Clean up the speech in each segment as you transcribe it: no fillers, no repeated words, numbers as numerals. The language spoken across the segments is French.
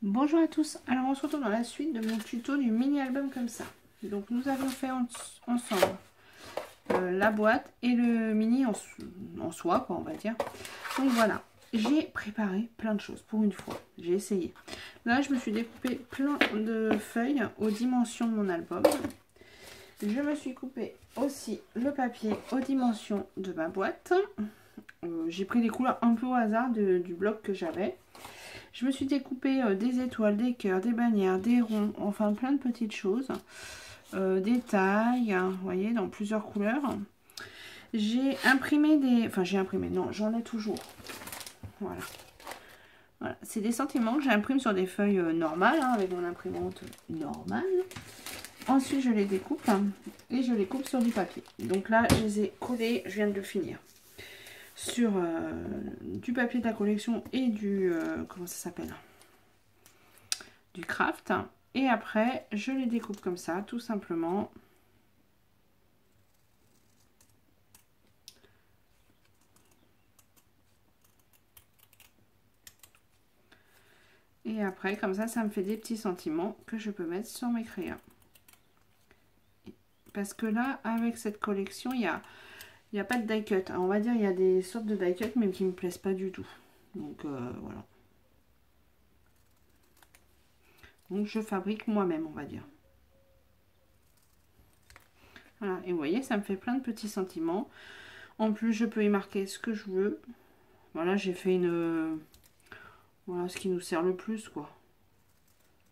Bonjour à tous, alors on se retrouve dans la suite de mon tuto du mini album comme ça. Donc nous avons fait ensemble la boîte et le mini en soie quoi on va dire. Donc voilà, j'ai préparé plein de choses pour une fois, j'ai essayé. Là je me suis découpé plein de feuilles aux dimensions de mon album. Je me suis coupé aussi le papier aux dimensions de ma boîte. J'ai pris des couleurs un peu au hasard du bloc que j'avais. Je me suis découpé des étoiles, des cœurs, des bannières, des ronds, enfin plein de petites choses. Des tailles, hein, vous voyez, dans plusieurs couleurs. J'ai imprimé des... Enfin, j'ai imprimé, non, j'en ai toujours. Voilà. Voilà. C'est des sentiments que j'imprime sur des feuilles normales, hein, avec mon imprimante normale. Ensuite, je les découpe et je les coupe sur du papier. Donc là, je les ai collés, je viens de le finir. Sur du papier de la collection et du... comment ça s'appelle ? Du craft. Et après, je les découpe comme ça, tout simplement. Et après, comme ça me fait des petits sentiments que je peux mettre sur mes crayons. Parce que là, avec cette collection, il n'y a pas de die cut. Alors, on va dire il y a des sortes de die cut, mais qui ne me plaisent pas du tout. Donc, voilà. Donc, je fabrique moi-même, on va dire. Voilà, et vous voyez, ça me fait plein de petits sentiments. En plus, je peux y marquer ce que je veux. Voilà, j'ai fait une... Voilà, ce qui nous sert le plus, quoi.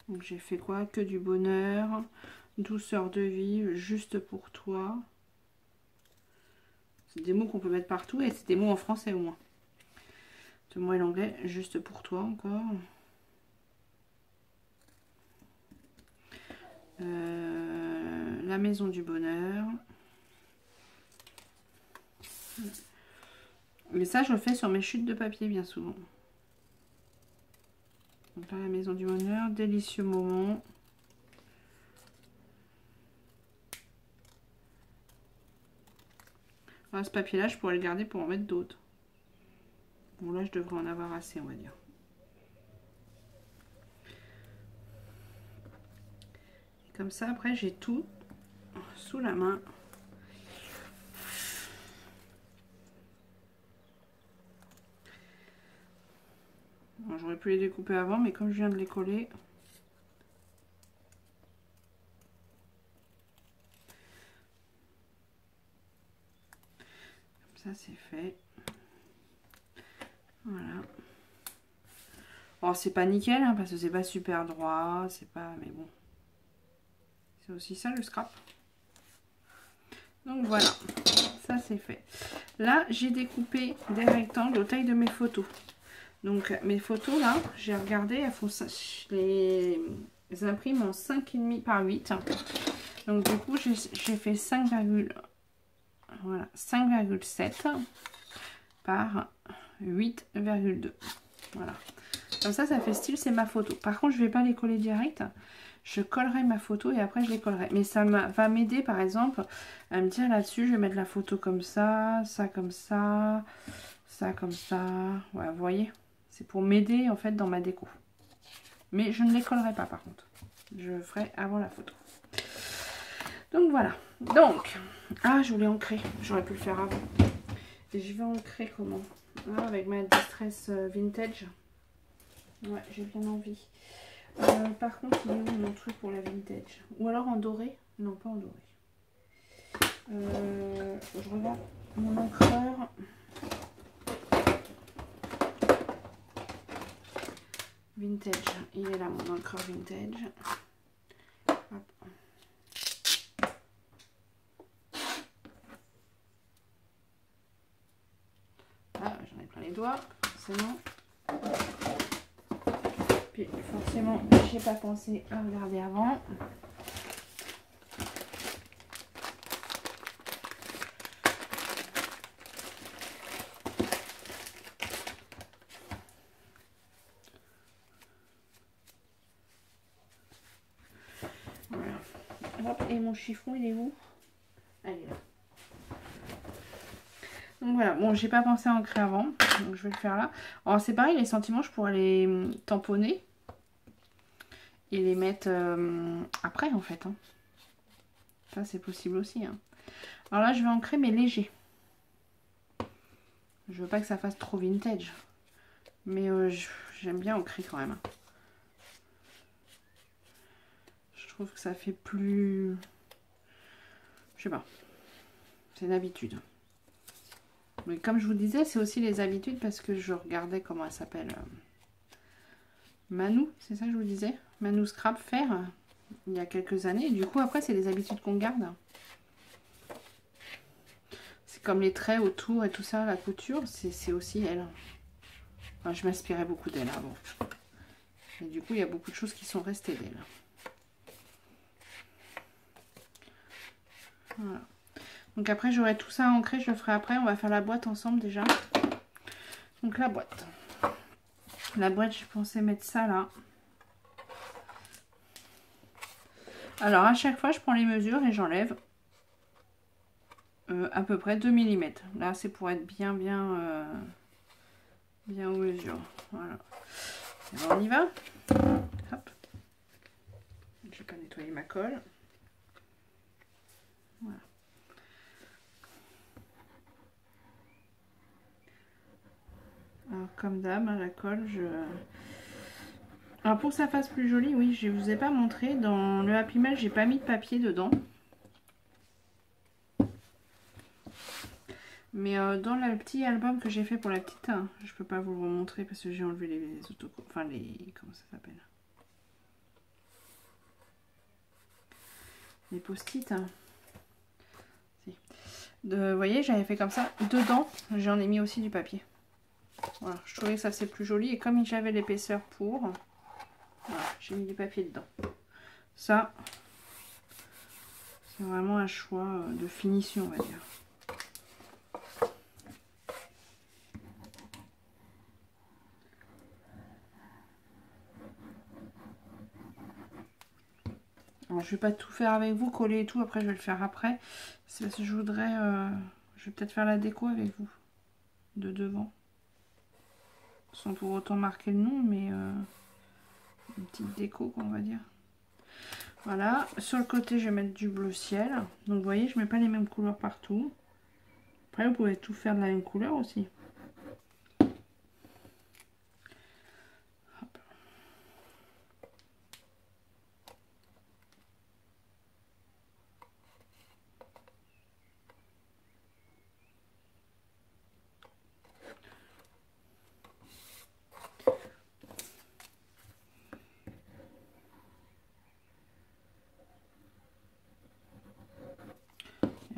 Donc, j'ai fait quoi? Que du bonheur, douceur de vie, juste pour toi. C'est des mots qu'on peut mettre partout et c'est des mots en français au moins. De moi et l'anglais, juste pour toi encore. La maison du bonheur. Mais ça, je le fais sur mes chutes de papier bien souvent. Donc là, la maison du bonheur, délicieux moment. Voilà, ce papier-là, je pourrais le garder pour en mettre d'autres. Bon, là, je devrais en avoir assez, on va dire. Et comme ça, après, j'ai tout sous la main. Bon, j'aurais pu les découper avant, mais comme je viens de les coller... Ça c'est fait. Voilà. Alors c'est pas nickel hein, parce que c'est pas super droit, c'est pas... mais bon. C'est aussi ça le scrap. Donc voilà, ça c'est fait. Là j'ai découpé des rectangles aux tailles de mes photos. Donc mes photos là, j'ai regardé, elles font ça, je les imprime en 5,5 par 8. Donc du coup j'ai fait 5,7 voilà, par 8,2. Voilà. Comme ça fait style, c'est ma photo. Par contre, je vais pas les coller direct. Je collerai ma photo et après je les collerai. Mais ça va m'aider par exemple à me dire là-dessus, je vais mettre la photo comme ça comme ça, ça comme ça. Voilà, vous voyez, c'est pour m'aider en fait dans ma déco. Mais je ne les collerai pas par contre. Je ferai avant la photo. Donc voilà. Donc, ah, je voulais ancrer. J'aurais pu le faire avant. Et je vais ancrer comment? Ah, avec ma Distress Vintage. Ouais, j'ai bien envie. Par contre, il est où mon truc pour la vintage? Ou alors en doré? Non, pas en doré. Je regarde mon encreur. Vintage. Il est là, mon encreur vintage. Hop. Ah, j'en ai plein les doigts, forcément. Puis forcément, j'ai pas pensé à regarder avant. Voilà. Hop, et mon chiffon, il est où? Allez là. Donc voilà, bon, j'ai pas pensé à ancrer avant, donc je vais le faire là. Alors c'est pareil, les sentiments, je pourrais les tamponner. et les mettre après en fait. Hein. Ça c'est possible aussi. Hein. Alors là je vais ancrer mais léger. Je veux pas que ça fasse trop vintage. Mais j'aime bien ancrer quand même. Je trouve que ça fait plus... Je sais pas. C'est une habitude. Mais comme je vous disais, c'est aussi les habitudes parce que je regardais comment elle s'appelle. Manou, c'est ça que je vous disais. Manou Scrap faire il y a quelques années. Et du coup, après, c'est les habitudes qu'on garde. C'est comme les traits autour et tout ça, la couture, c'est aussi elle. Enfin, je m'inspirais beaucoup d'elle avant. Et du coup, il y a beaucoup de choses qui sont restées d'elle. Voilà. Donc après, j'aurai tout ça ancré, je le ferai après. On va faire la boîte ensemble déjà. Donc la boîte. La boîte, je pensais mettre ça là. Alors à chaque fois, je prends les mesures et j'enlève à peu près 2 mm. Là, c'est pour être bien aux mesures. Voilà. Alors, on y va. Hop. Je vais pas nettoyer ma colle. Voilà. Alors comme d'hab, la colle, Alors pour que ça fasse plus joli, oui, je vous ai pas montré. Dans le Happy Mail, j'ai pas mis de papier dedans. Mais dans le petit album que j'ai fait pour la petite, hein, je peux pas vous le remontrer parce que j'ai enlevé les autocollants. Enfin les... Comment ça s'appelle? Les post-it. Hein. Si. Vous voyez, j'avais fait comme ça. Dedans, j'en ai mis aussi du papier. Voilà, je trouvais que ça c'est plus joli. Et comme j'avais l'épaisseur pour, voilà, j'ai mis du papier dedans. Ça, c'est vraiment un choix de finition, on va dire. Alors, je vais pas tout faire avec vous, coller et tout. Après, je vais le faire après. C'est parce que je voudrais... je vais peut-être faire la déco avec vous. De devant. Sans pour autant marquer le nom, mais... une petite déco, on va dire. Voilà. Sur le côté, je vais mettre du bleu ciel. Donc, vous voyez, je mets pas les mêmes couleurs partout. Après, vous pouvez tout faire de la même couleur aussi. Hop.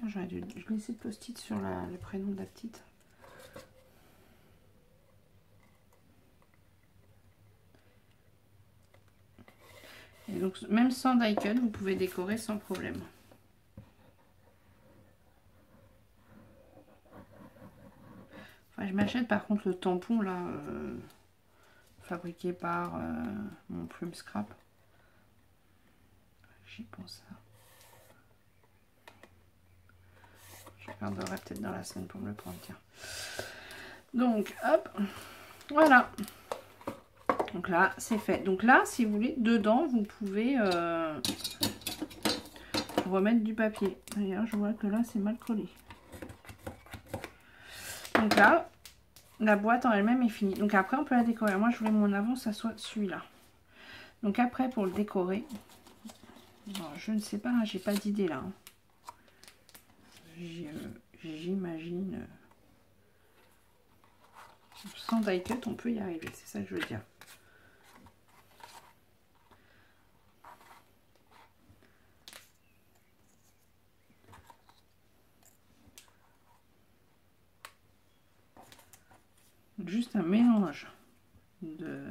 J'aurais dû laisser le post-it sur le prénom de la petite. Et donc, même sans die cut, vous pouvez décorer sans problème. Enfin, je m'achète par contre le tampon là, fabriqué par mon Plume Scrap. J'y pense ça. Je regarderai peut-être dans la semaine pour me le prendre, tiens. Donc, hop, voilà. Donc là, c'est fait. Donc là, si vous voulez, dedans, vous pouvez remettre du papier. D'ailleurs, je vois que là, c'est mal collé. Donc là, la boîte en elle-même est finie. Donc après, on peut la décorer. Moi, je voulais mon avant, ça soit celui-là. Donc après, pour le décorer, je ne sais pas, hein, j'ai pas d'idée là. Hein. J'imagine... sans die cut, on peut y arriver. C'est ça que je veux dire. Juste un mélange de...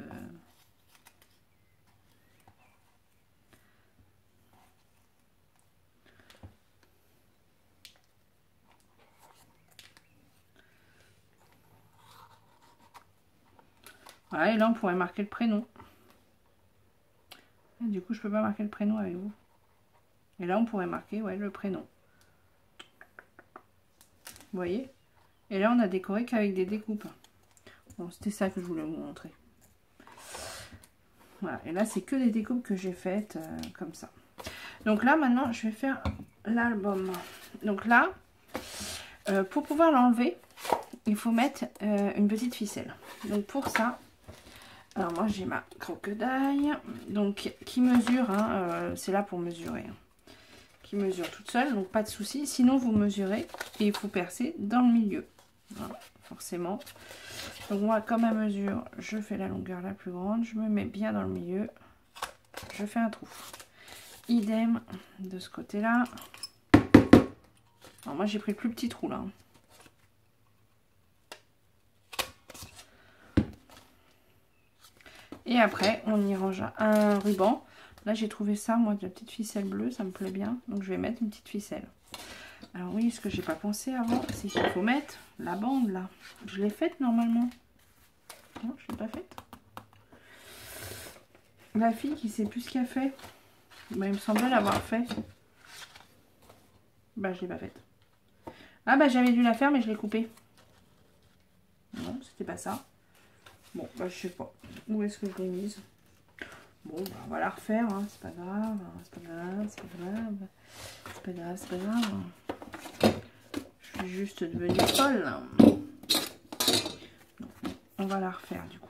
Voilà, et là, on pourrait marquer le prénom. Et du coup, je peux pas marquer le prénom avec vous. Et là, on pourrait marquer, ouais, le prénom. Vous voyez? Et là, on a décoré qu'avec des découpes. Bon, c'était ça que je voulais vous montrer. Voilà. Et là, c'est que des découpes que j'ai faites comme ça. Donc là, maintenant, je vais faire l'album. Donc là, pour pouvoir l'enlever, il faut mettre une petite ficelle. Donc pour ça, alors moi j'ai ma crocodile, donc qui mesure, hein, c'est là pour mesurer, hein, qui mesure toute seule, donc pas de souci. Sinon vous mesurez et il faut percer dans le milieu, voilà, forcément. Donc moi comme à mesure, je fais la longueur la plus grande, je me mets bien dans le milieu, je fais un trou. Idem de ce côté-là. Alors moi j'ai pris le plus petit trou là. Et après, on y range un ruban. Là, j'ai trouvé ça, moi, de la petite ficelle bleue. Ça me plaît bien. Donc, je vais mettre une petite ficelle. Alors, oui, ce que j'ai pas pensé avant, c'est qu'il faut mettre la bande, là. Je l'ai faite, normalement. Non, je l'ai pas faite. La fille qui sait plus ce qu'elle fait. Bah, il me semblait l'avoir fait. Bah, je l'ai pas faite. Ah, bah, j'avais dû la faire, mais je l'ai coupée. Non, c'était pas ça. Bon, bah, je sais pas. Où est-ce que je l'ai mise? Bon, bah, on va la refaire, hein. C'est pas grave, c'est pas grave, c'est pas grave. C'est pas grave, c'est pas grave. Je suis juste devenue folle. Donc, on va la refaire, du coup.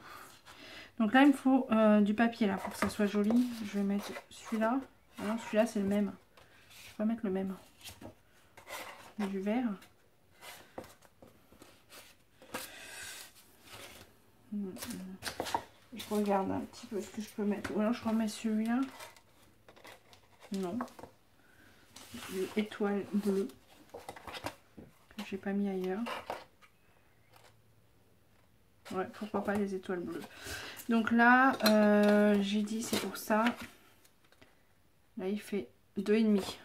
Donc là, il me faut du papier, là, pour que ça soit joli. Je vais mettre celui-là. Ah non, celui-là, c'est le même. Je vais pas mettre le même. Du vert. Je regarde un petit peu ce que je peux mettre. Ou alors je remets celui-là. Non. Étoile bleue. Que j'ai pas mis ailleurs. Ouais, pourquoi pas les étoiles bleues. Donc là, j'ai dit c'est pour ça. Là, il fait 2,5.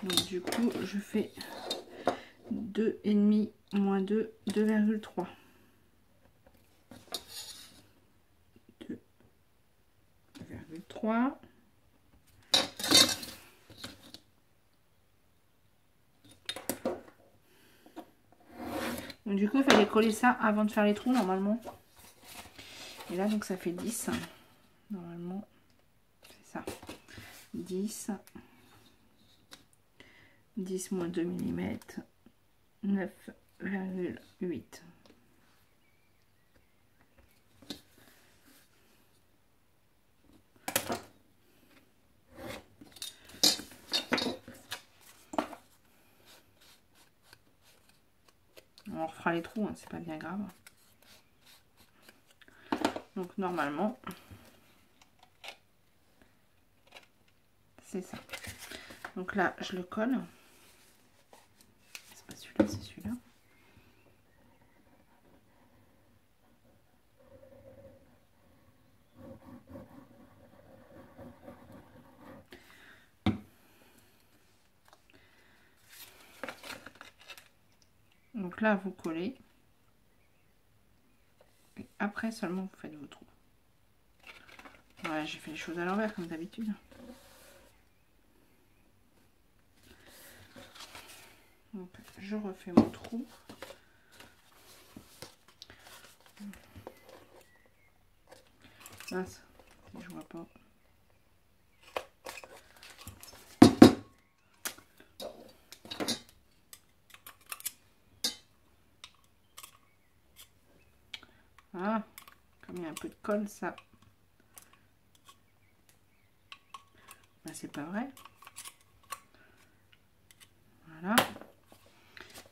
Donc du coup, je fais 2,5 moins 2, 2,3. 2,3. Donc du coup, il fallait coller ça avant de faire les trous normalement. Et là, donc ça fait 10. Normalement, c'est ça. 10. 10 moins 2 mm. 9,8. On refera les trous, hein, c'est pas bien grave. Donc normalement, c'est ça. Donc là, je le colle. C'est pas celui-là, c'est celui-là. Donc là, vous collez. Et après seulement, vous faites vos trous. Ouais, j'ai fait les choses à l'envers comme d'habitude. Donc, je refais mon trou. Mince, je vois pas. Ah, comme il y a un peu de colle, ça. Ben, c'est pas vrai. Voilà.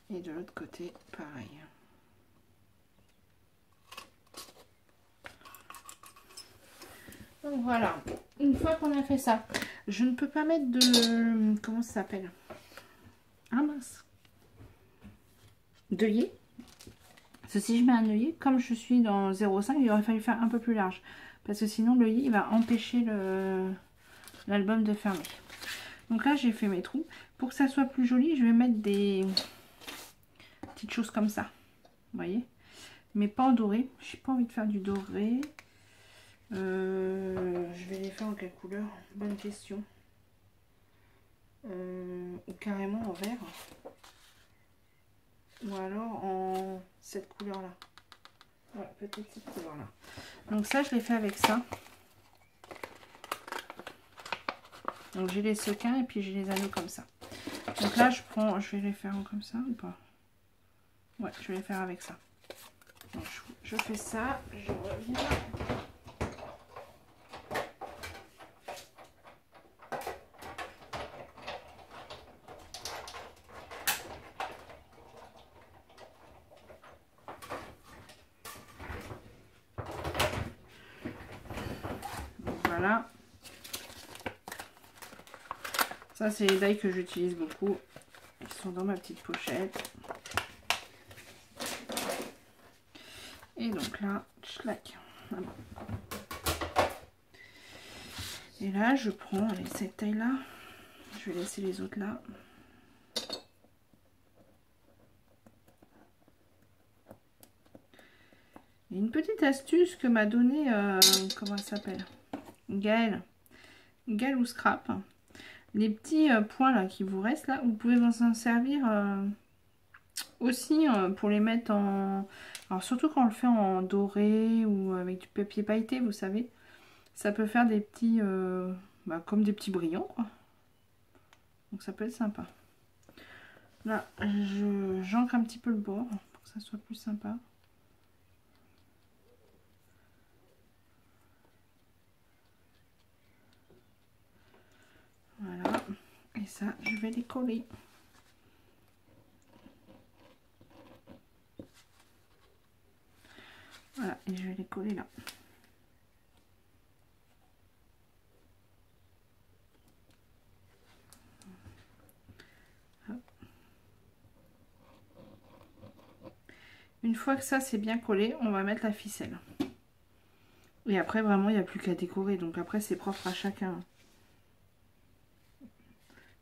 Et de l'autre côté, pareil. Donc voilà. Une fois qu'on a fait ça, je ne peux pas mettre de... Comment ça s'appelle? Ah mince. D'œillet. Parce que si je mets un œillet, comme je suis dans 0,5, il aurait fallu faire un peu plus large. Parce que sinon, l'œillet, il va empêcher l'album de fermer. Donc là, j'ai fait mes trous. Pour que ça soit plus joli, je vais mettre des petites choses comme ça. Vous voyez? Mais pas en doré. Je n'ai pas envie de faire du doré. Je vais les faire en quelle couleur? Bonne question. Ou carrément en vert. Ou alors en cette couleur-là. Ouais, peut-être cette couleur-là. Donc ça, je l'ai fait avec ça. Donc j'ai les sequins et puis j'ai les anneaux comme ça. Donc là je vais les faire comme ça ou pas? Ouais, je vais les faire avec ça. Donc je fais ça, je reviens. Voilà. Ça, c'est les die que j'utilise beaucoup. Ils sont dans ma petite pochette. Et donc là, tchlac. Voilà. Et là, je prends cette taille-là. Je vais laisser les autres là. Et une petite astuce que m'a donné, comment elle s'appelle? Gaëlle ou Scrap. Les petits points là qui vous restent là, vous pouvez vous en servir aussi pour les mettre en... Alors surtout quand on le fait en doré ou avec du papier pailleté, vous savez. Ça peut faire des petits... comme des petits brillants quoi. Donc ça peut être sympa. Là, j'ancre un petit peu le bord pour que ça soit plus sympa. Voilà. Et ça, je vais les coller. Voilà, et je vais les coller là. Hop. Une fois que ça c'est bien collé, on va mettre la ficelle. Et après, vraiment, il n'y a plus qu'à décorer. Donc après, c'est propre à chacun.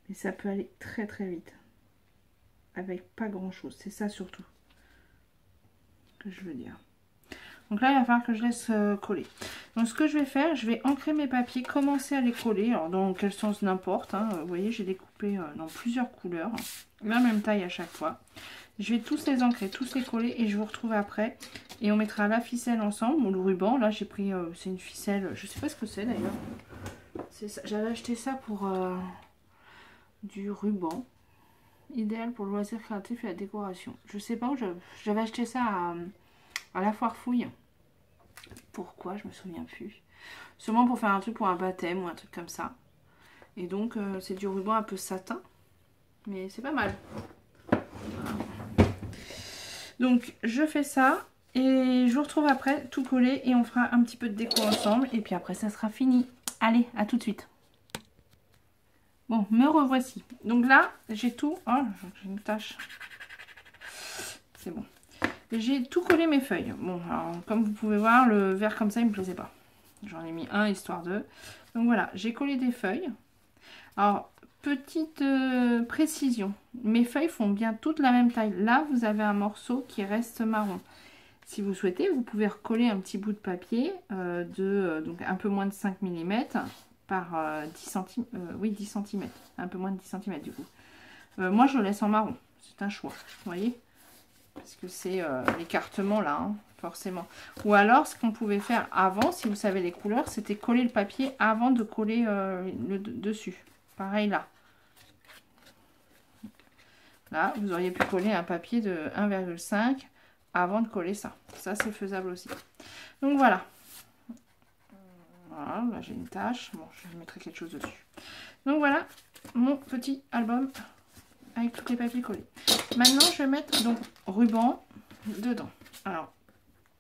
Mais ça peut aller très très vite. Avec pas grand chose. C'est ça surtout que je veux dire. Donc là, il va falloir que je laisse coller. Donc ce que je vais faire, je vais ancrer mes papiers, commencer à les coller. Alors dans quel sens n'importe. Hein. Vous voyez, j'ai découpé dans plusieurs couleurs. La même taille à chaque fois. Je vais tous les ancrer, tous les coller et je vous retrouve après. Et on mettra la ficelle ensemble, ou le ruban. Là, j'ai pris, c'est une ficelle, je sais pas ce que c'est d'ailleurs. J'avais acheté ça pour du ruban. Idéal pour le loisir créatif et la décoration. Je sais pas où j'avais acheté ça à la foire fouille. Pourquoi? Je me souviens plus. Sûrement pour faire un truc pour un baptême ou un truc comme ça. Et donc, c'est du ruban un peu satin. Mais c'est pas mal. Donc je fais ça et je vous retrouve après tout collé et on fera un petit peu de déco ensemble et puis après ça sera fini. Allez, à tout de suite. Bon, me revoici. Donc là, j'ai tout... Oh, j'ai une tache. C'est bon. J'ai tout collé mes feuilles. Bon, alors comme vous pouvez voir, le vert comme ça, il me plaisait pas. J'en ai mis un histoire de... Donc voilà, j'ai collé des feuilles. Alors, petite précision. Mes feuilles font bien toutes la même taille. Là, vous avez un morceau qui reste marron. Si vous souhaitez, vous pouvez recoller un petit bout de papier donc un peu moins de 5 mm par 10 cm. Oui, 10 cm. Un peu moins de 10 cm du coup. Moi, je le laisse en marron. C'est un choix. Vous voyez? Parce que c'est l'écartement là, hein, forcément. Ou alors, ce qu'on pouvait faire avant, si vous savez les couleurs, c'était coller le papier avant de coller le dessus. Pareil là. Là, vous auriez pu coller un papier de 1,5 avant de coller ça. Ça, c'est faisable aussi. Donc voilà. Voilà, là j'ai une tache. Bon, je mettrai quelque chose dessus. Donc voilà mon petit album avec tous les papiers collés. Maintenant, je vais mettre donc ruban dedans. Alors,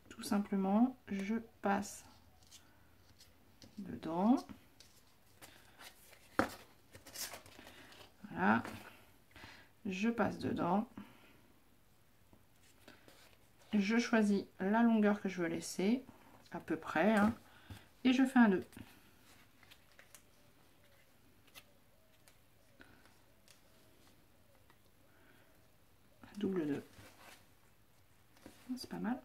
tout simplement, je passe dedans. Voilà. Je passe dedans. Je choisis la longueur que je veux laisser, à peu près, hein, et je fais un nœud. Double nœud. C'est pas mal.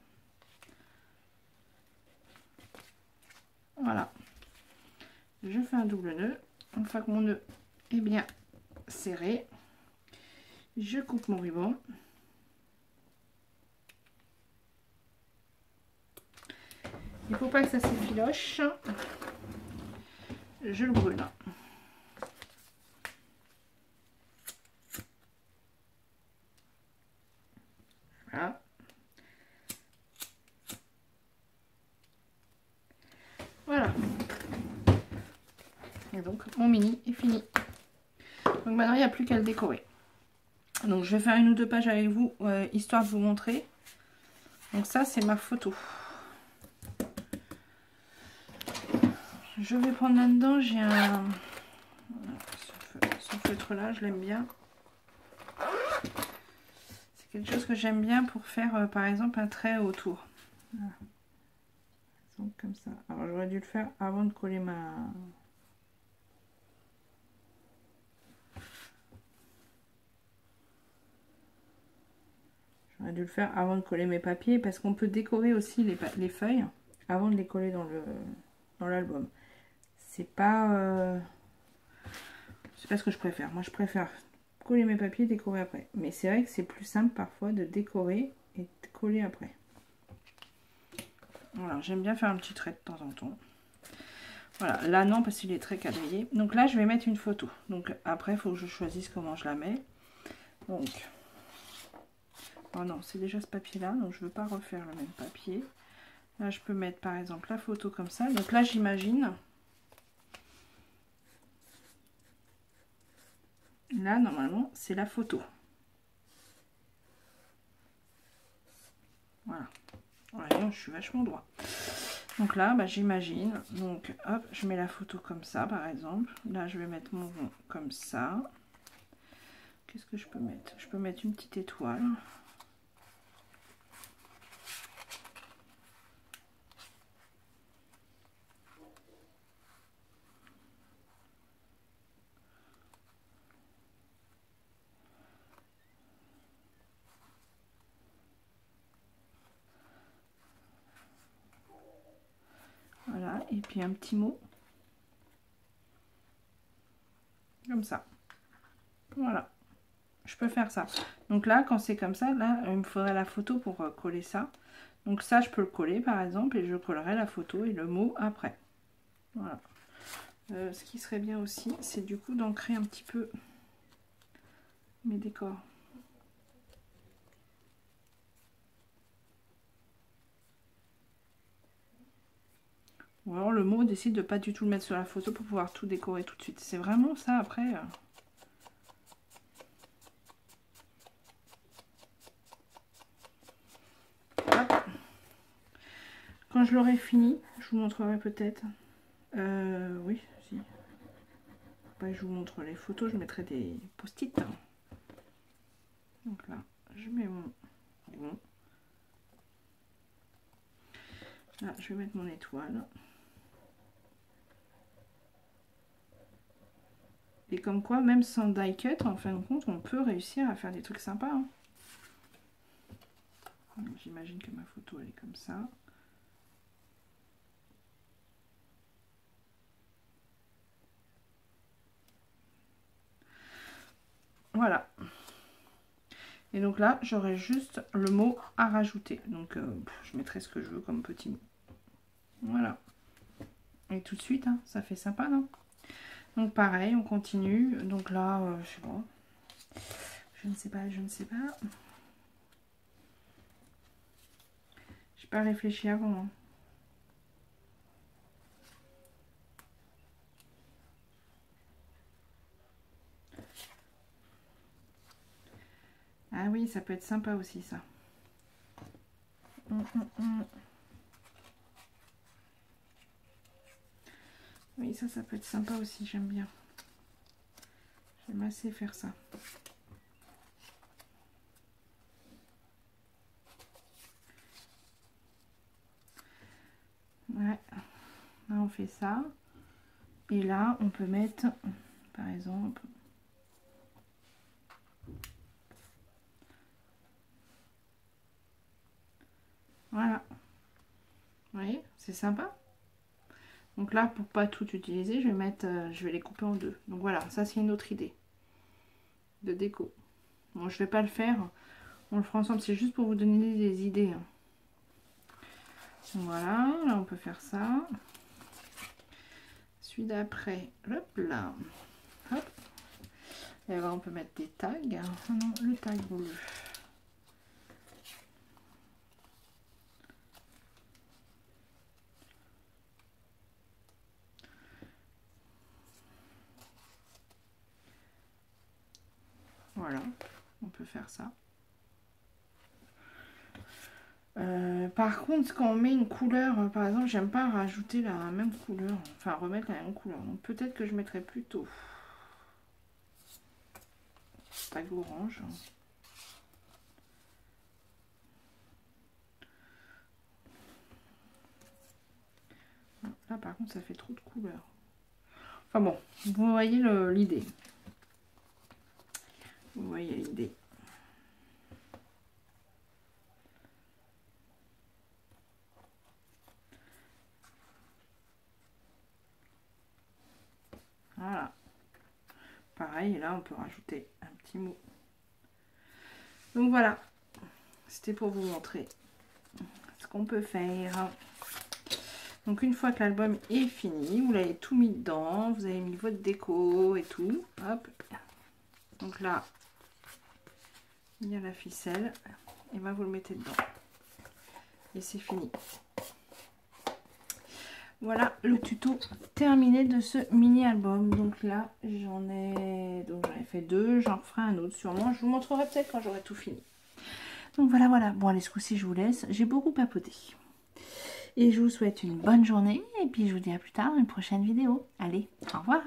Voilà. Je fais un double nœud. Une fois que mon nœud est bien serré, je coupe mon ruban. Il ne faut pas que ça s'effiloche. Je le brûle. Et donc mon mini est fini. Donc maintenant il n'y a plus qu'à le décorer. Donc je vais faire une ou deux pages avec vous, histoire de vous montrer. Donc ça c'est ma photo. Je vais prendre là-dedans, j'ai un... Ce feutre là, je l'aime bien. C'est quelque chose que j'aime bien pour faire par exemple un trait autour. Voilà. Donc comme ça. Alors j'aurais dû le faire avant de coller ma... J'aurais dû le faire avant de coller mes papiers parce qu'on peut décorer aussi les feuilles avant de les coller dans l'album. C'est pas ce que je préfère. Moi je préfère coller mes papiers et décorer après. Mais c'est vrai que c'est plus simple parfois de décorer et de coller après. Voilà, j'aime bien faire un petit trait de temps en temps. Voilà, là non parce qu'il est très quadrillé. Donc là je vais mettre une photo. Donc après il faut que je choisisse comment je la mets. Donc, oh non, c'est déjà ce papier là, donc je ne veux pas refaire le même papier. Là je peux mettre par exemple la photo comme ça. Donc là j'imagine. Là normalement c'est la photo. Voilà. Ouais, je suis vachement droit. Donc là, bah, j'imagine. Donc hop, je mets la photo comme ça par exemple. Là je vais mettre mon rond comme ça. Qu'est-ce que je peux mettre? Je peux mettre une petite étoile. Voilà, et puis un petit mot. Comme ça. Voilà. Je peux faire ça. Donc là, quand c'est comme ça, là, il me faudrait la photo pour coller ça. Donc ça, je peux le coller par exemple et je collerai la photo et le mot après. Voilà. Ce qui serait bien aussi, c'est du coup d'ancrer un petit peu mes décors. Ou alors le mot, on décide de pas du tout le mettre sur la photo pour pouvoir tout décorer tout de suite. C'est vraiment ça après. Quand je l'aurai fini, je vous montrerai peut-être. Oui, si. Après, je vous montre les photos, je mettrai des post-it. Donc là, je mets mon rond. Là, je vais mettre mon étoile. Et comme quoi, même sans die cut, en fin de compte, on peut réussir à faire des trucs sympas. Hein. J'imagine que ma photo, elle est comme ça. Voilà. Et donc là, j'aurai juste le mot à rajouter. Donc, je mettrai ce que je veux comme petit mot. Voilà. Et tout de suite, hein, ça fait sympa, non? Donc, pareil, on continue. Donc là, je sais pas. Je ne sais pas, je ne sais pas. J'ai pas réfléchi avant. Hein. Ah oui, ça peut être sympa aussi, ça. Oui, ça peut être sympa aussi, j'aime bien. J'aime assez faire ça. Ouais, là on fait ça. Et là, on peut mettre, par exemple... Voilà. Vous voyez, c'est sympa. Donc là, pour pas tout utiliser, je vais mettre, je vais les couper en deux. Donc voilà, ça c'est une autre idée de déco. Bon, je vais pas le faire. On le fera ensemble, c'est juste pour vous donner des idées. Hein. Voilà, là on peut faire ça. Celui d'après, hop là. Hop. Et là on peut mettre des tags. Oh non, le tag bleu. Voilà, on peut faire ça. Par contre, quand on met une couleur, par exemple, j'aime pas rajouter la même couleur, enfin remettre la même couleur. Donc peut-être que je mettrai plutôt pas de l'orange. Là, par contre, ça fait trop de couleurs. Enfin bon, vous voyez l'idée. Vous voyez l'idée. Voilà. Pareil, là, on peut rajouter un petit mot. Donc voilà. C'était pour vous montrer ce qu'on peut faire. Donc une fois que l'album est fini, vous l'avez tout mis dedans, vous avez mis votre déco et tout. Hop. Donc là, il y a la ficelle. Et ben vous le mettez dedans. Et c'est fini. Voilà le tuto terminé de ce mini album. Donc là, j'en ai fait 2, j'en ferai un autre sûrement. Je vous montrerai peut-être quand j'aurai tout fini. Donc voilà. Bon, allez, ce coup-ci, je vous laisse. J'ai beaucoup papoté. Et je vous souhaite une bonne journée. Et puis, je vous dis à plus tard dans une prochaine vidéo. Allez, au revoir.